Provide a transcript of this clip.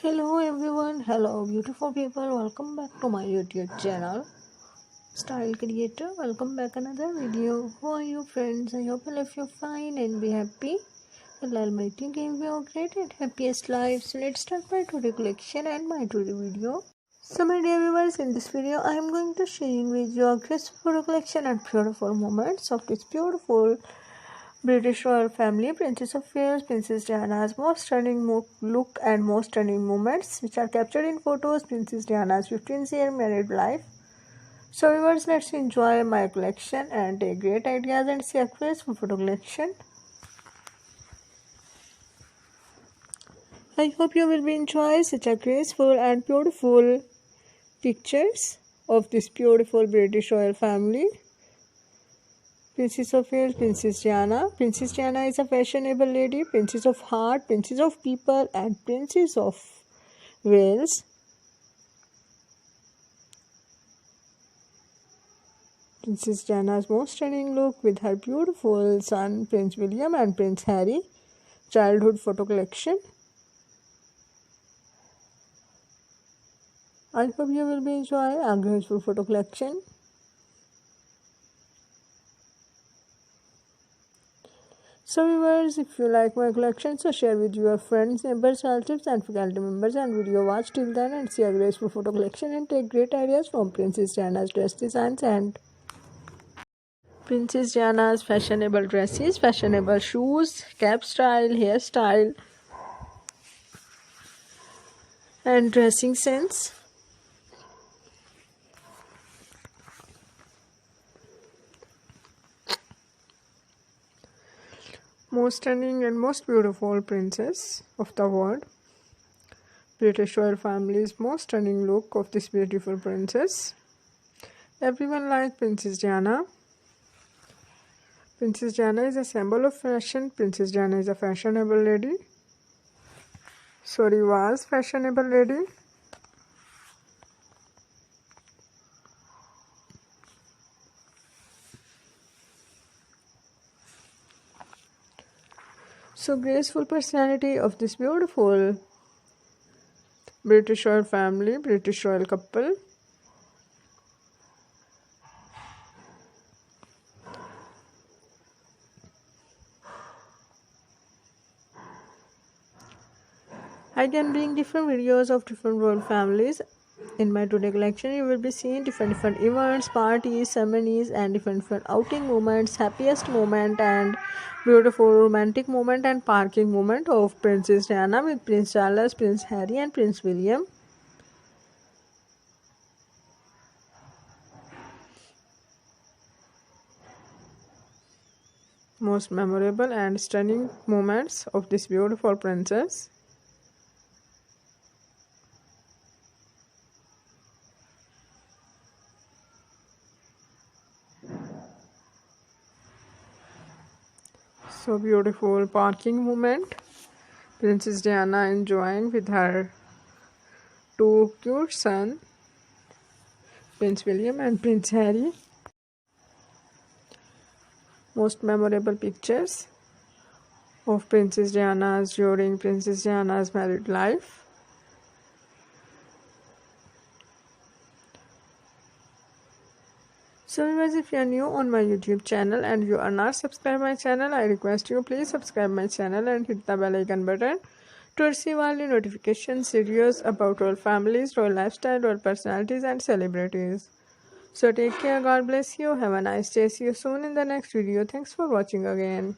Hello everyone, hello beautiful people, welcome back to my YouTube channel Style Creator. Welcome back another video. How are you friends? I hope all of you fine and be happy. Well, Almighty give you a great and happiest life. So let's start my today collection and my today video. So my dear viewers, in this video I am going to sharing with you a graceful photo collection and beautiful moments of this beautiful British royal family, Princess of Wales, Princess Diana's most stunning look and most stunning moments, which are captured in photos. Princess Diana's 15th-year married life. So, viewers, let's enjoy my collection and take great ideas and see a graceful photo collection. I hope you will be enjoying such a graceful and beautiful pictures of this beautiful British royal family. Princess of Wales, Princess Diana. Princess Diana is a fashionable lady, princess of heart, princess of people, and princess of Wales. Princess Diana's most stunning look with her beautiful son Prince William and Prince Harry. Childhood photo collection. I hope you will be enjoying a graceful photo collection. So viewers, if you like my collection, so share with your friends, neighbors, relatives and faculty members and video watch till then and see a graceful photo collection and take great ideas from Princess Diana's dress designs and Princess Diana's fashionable dresses, fashionable shoes, cap style, hairstyle and dressing sense. Most stunning and most beautiful princess of the world. British royal family's most stunning look of this beautiful princess. Everyone likes Princess Diana. Princess Diana is a symbol of fashion. Princess Diana is a fashionable lady. Sorry, was fashionable lady. So graceful personality of this beautiful British royal family, British royal couple. I can bring different videos of different royal families. In my today collection, you will be seeing different events, parties, ceremonies, and different outing moments, happiest moment, and beautiful romantic moment and parking moment of Princess Diana with Prince Charles, Prince Harry, and Prince William. Most memorable and stunning moments of this beautiful princess. So beautiful parking moment. Princess Diana enjoying with her two cute sons, Prince William and Prince Harry. Most memorable pictures of Princess Diana's during Princess Diana's married life. So viewers, if you are new on my YouTube channel and you are not subscribed my channel, I request you please subscribe my channel and hit the bell icon button to receive all the notifications videos about royal families, royal lifestyle, royal personalities and celebrities. So take care, God bless you, have a nice day, see you soon in the next video. Thanks for watching again.